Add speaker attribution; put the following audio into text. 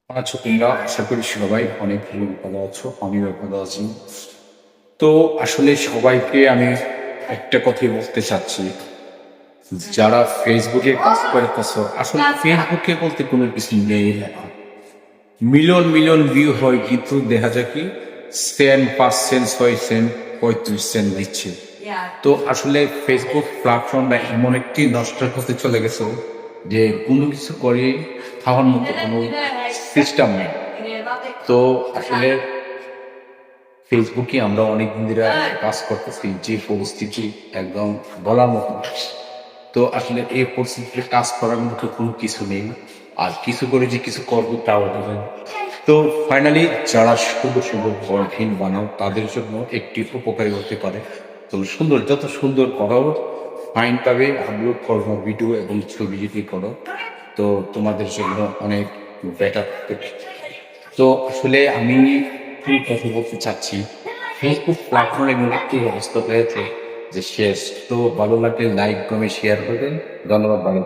Speaker 1: আছো তোমরা? আশা করি সবাই অনেক ভালো আছো, আমিও ভালো আছি। তো আসলে সবাইকে আমি একটা কথাই বলতে চাচ্ছি, যারা ফেসবুকে কাজ করতেছো, আসলে ফেসবুকে বলতে কোনো কিছু নেই এখন। মিলিয়ন মিলিয়ন ভিউ হয়, কিন্তু দেখা যায় কি সেন্ট, 5 সেন্ট, 6 সেন্ট, 35 সেন্ট দিচ্ছে। তো আসলে ফেসবুক প্ল্যাটফর্মটা এমন একটি নষ্ট হতে চলে গেছে যে কোনো কিছু করে খাওয়ার মতো কোনো সিস্টেম নেই। তো আসলে ফেসবুকে আমরা অনেক দিন ধরে কাজ করতেছি, যে পরিস্থিতি একদম বলার মতো না। তো আসলে এই পরিস্থিতিতে কাজ করার মতো কোনো কিছু নেই, আর কিছু করে যে কিছু করবো তাও হবে না। তো ফাইনালি যারা সুন্দর সুন্দর কন্টেন্ট বানাও তাদের জন্য একটি উপকারী হতে পারে। তো সুন্দর, যত সুন্দর করো ফাইন পাবে, আপলোড করো ভিডিও এবং ছবি যদি করো, তো তোমাদের জন্য অনেক বেটার। তো আসলে আমি কি কথা বলতে চাচ্ছি, ফেসবুক প্ল্যাটফর্মে এমন একটি অবস্থা হয়েছে যে শেষ। তো ভালো লাগলে লাইক কমে শেয়ার করবেন। ধন্যবাদ, ভালো।